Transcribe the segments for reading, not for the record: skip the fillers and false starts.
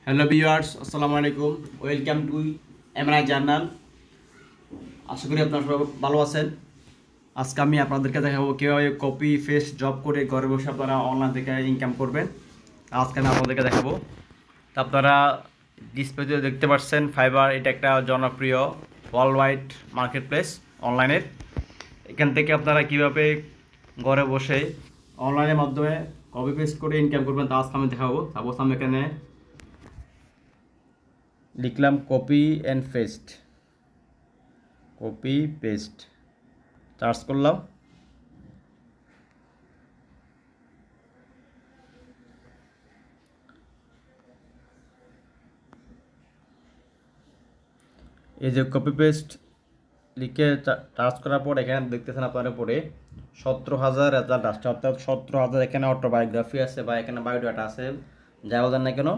Hello viewers, আসসালামু আলাইকুম। Welcome to MRI journal. আশা করি আপনারা সবাই ভালো আছেন। আজকে আমি আপনাদেরকে দেখাবো কীভাবে কপি পেস্ট জব করে ঘরে বসে আপনারা অনলাইন থেকে ইনকাম করবেন। আজকে আমি আপনাদেরকে দেখাবো। তা আপনারা ডিসপ্লেতে দেখতে পাচ্ছেন ফাইবার, এটা একটা জনপ্রিয় ওয়ার্ল্ড ওয়াইড মার্কেট প্লেস অনলাইনের। এখান থেকে আপনারা কীভাবে ঘরে বসে অনলাইনের মাধ্যমে কপি পেস্ট করে ইনকাম করবেন তা আজকে আমি দেখাবো। সাপোজ আমি এখানে লিখলাম কপি পেস্ট সার্চ করলাম। এই যে কপি পেস্ট লিখে সার্চ করার পর এখানে দেখতেছেন আপনার উপরে 17,000 রেজাল্ট আসছে, অর্থাৎ 17,000 এখানে অটোবায়োগ্রাফি আছে বা এখানে বায়োডাটা আছে, যাই বলেন না কেন।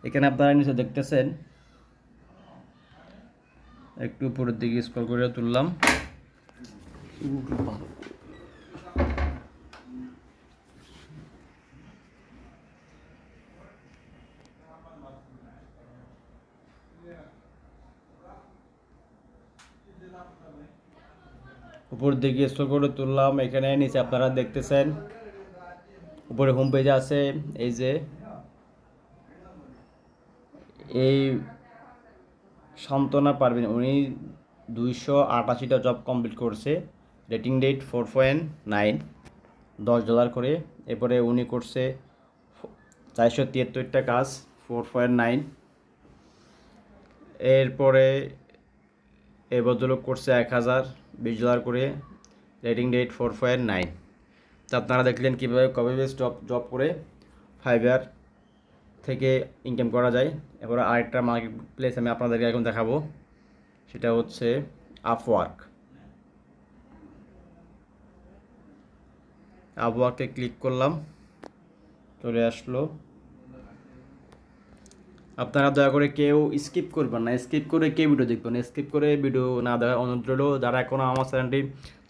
এখানে আপনারা নিচে দেখতেছেন, একটু উপরের দিকে স্ক্রল করে তুললাম। উপর দিকে স্ক্রল করে তুললাম, এখানে নিচে আপনারা দেখতেছেন উপরে হোম পেজে আছে এই যে এই সান্তনা পারবেন, উনি 288টা জব কমপ্লিট করছে, রেটিং ডেট 4.9, $10 করে। এরপরে উনি করছে 473টা কাজ, 4.9। এরপরে এই ভদ্রলোক করছে 1,020 করে, রেটিং ডেট 4.9। তো আপনারা দেখলেন কীভাবে কপি পেস্ট জব করে ফাইবার থেকে ইনকাম করা যায়। এরপরে আরেকটা মার্কেট প্লেস আমি আপনাদেরকে এখন দেখাবো, সেটা হচ্ছে আপওয়ার্কে ক্লিক করলাম, চলে আসলো। আপনারা দয়া করে কেউ স্কিপ করবেন না, স্কিপ করে কেউ ভিডিও দেখবেন, স্কিপ করে ভিডিও না দেখার অনুরোধ রইল। যারা এখনও আমার চ্যানেলটি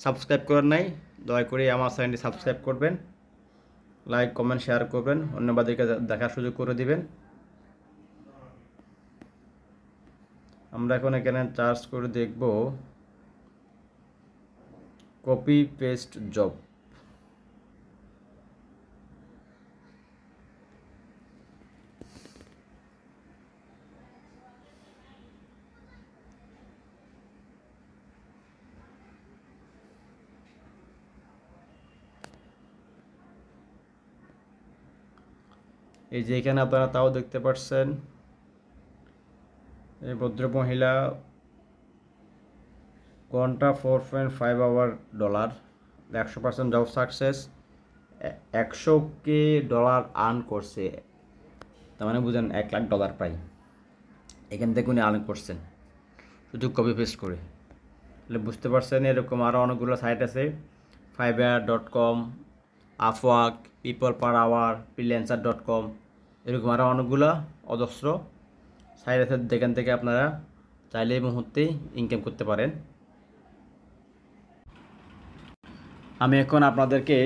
সাবস্ক্রাইব করেন নাই, দয়া করে আমার চ্যানেলটি সাবস্ক্রাইব করবেন, লাইক কমেন্ট শেয়ার করবেন, অন্যবাদেরকে দেখার সুযোগ করে দিবেন। আমরা এখন এখানে সার্চ করে দেখব কপি পেস্ট জব। এই যে এখানে আপনারা তাও দেখতে পাচ্ছেন, এই ভদ্র মহিলা ঘন্টা 4.5 আওয়ার $, 100% জব সাকসেস, $100,000 আর্ন করছে। তার মানে বুঝেন $1,00,000 পাই এখান থেকে উনি আর্ন করছেন শুধু কপি পেস্ট করে। তাহলে বুঝতে পারছেন এরকম আরও অনেকগুলো সাইট আছে, fiverr.com, Upwork, people per hour, freelancer.com, এরকম আরও অনেকগুলো অজস্র সাইট আছে, যেখান থেকে আপনারা চাইলে এই মুহূর্তে ইনকাম করতে পারেন। আমি এখন আপনাদেরকে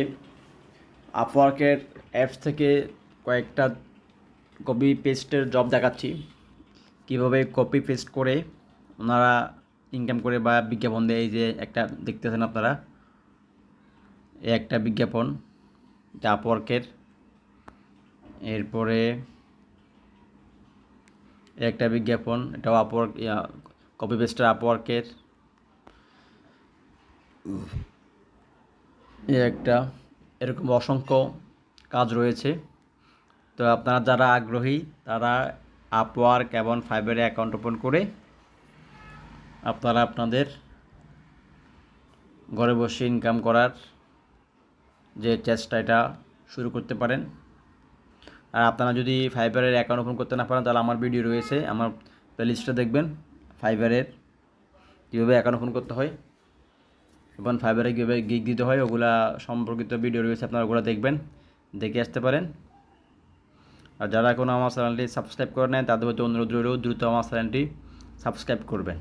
আপওয়ার্কের অ্যাপস থেকে কয়েকটা কপি পেস্টের জব দেখাচ্ছি, কীভাবে কপি পেস্ট করে ওনারা ইনকাম করে বা বিজ্ঞাপন দেয়। এই যে একটা দেখতেছেন আপনারা, এই একটা বিজ্ঞাপন, এটা আপওয়ার্কের। এরপরে একটা বিজ্ঞাপন, এটাও আপওয়ার্ক, কপি পেস্টার আপওয়ার্কের। একটা এরকম অসংখ্য কাজ রয়েছে। তো আপনারা যারা আগ্রহী তারা আপওয়ার্ক এবং ফাইবারে অ্যাকাউন্ট ওপেন করে আপনারা আপনাদের ঘরে বসে ইনকাম করার যে চেষ্টা এটা শুরু করতে পারেন। আর আপনারা যদি ফাইবারের অ্যাকাউন্ট ওপেন করতে না পারেন তাহলে আমার ভিডিও রয়েছে, আমার প্লেলিস্টে দেখবেন ফাইবারের কীভাবে অ্যাকাউন্ট ওপেন করতে হয় এবং ফাইবারে কীভাবে গিগ দিতে হয়, ওগুলা সম্পর্কিত ভিডিও রয়েছে, আপনারা ওগুলো দেখবেন, দেখে আসতে পারেন। আর যারা এখনও আমার চ্যানেলটি সাবস্ক্রাইব করে নেন তাদের হয়তো অনুরোধ রইল দ্রুত আমার চ্যানেলটি সাবস্ক্রাইব করবেন।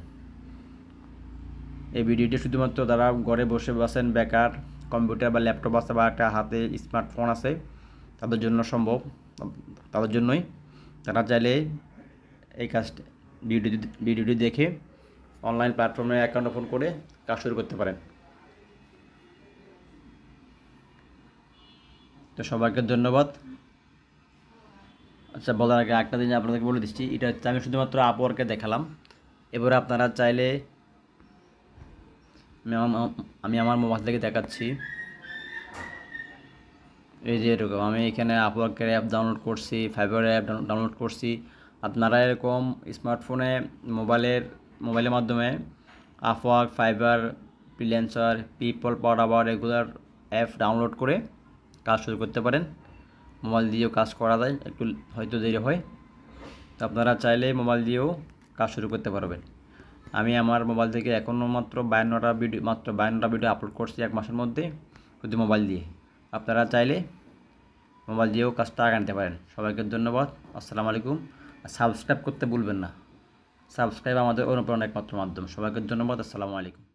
এই ভিডিওটি শুধুমাত্র যারা ঘরে বসে আছেন, বেকার, কম্পিউটার বা ল্যাপটপ আছে বা একটা হাতে স্মার্টফোন আছে, তাদের জন্য সম্ভব, তাদের জন্যই। তারা চাইলে এই কাজটি ভিডিওটি দেখে অনলাইন প্ল্যাটফর্মে অ্যাকাউন্ট ওপেন করে কাজ শুরু করতে পারেন। তো সবাইকে ধন্যবাদ। আচ্ছা, বলার আগে একটা দিন আপনাদেরকে বলে দিচ্ছি, এটা হচ্ছে আমি শুধুমাত্র আপওয়ার্কে দেখালাম। এবারে আপনারা চাইলে আমি আমার মোবাইল থেকে দেখাচ্ছি। এই যে এরকম আমি এখানে আপওয়ার্কের অ্যাপ ডাউনলোড করছি, ফাইবারের অ্যাপ ডাউনলোড করছি। আপনারা এরকম স্মার্টফোনে মোবাইলের মাধ্যমে আপওয়ার্ক, ফাইবার, ফ্রিল্যান্সার, পিপল পাওয়ার আবার রেগুলার অ্যাপ ডাউনলোড করে কাজ শুরু করতে পারেন। মোবাইল দিয়েও কাজ করা যায়, একটু হয়তো দেরি হয়। তো আপনারা চাইলে মোবাইল দিয়েও কাজ শুরু করতে পারবেন। আমি আমার মোবাইল থেকে এখনও মাত্র 52টা ভিডিও আপলোড করছি 1 মাসের মধ্যে, শুধু মোবাইল দিয়ে। আপনারা চাইলে মোবাইল দিয়েও কাজটা আগে আনতে পারেন। সবাইকে ধন্যবাদ। আসসালামু আলাইকুম। সাবস্ক্রাইব করতে ভুলবেন না। সাবস্ক্রাইব আমাদের অনুপ্রেরণার একমাত্র মাধ্যম। সবাইকে ধন্যবাদ। আসসালামু আলাইকুম।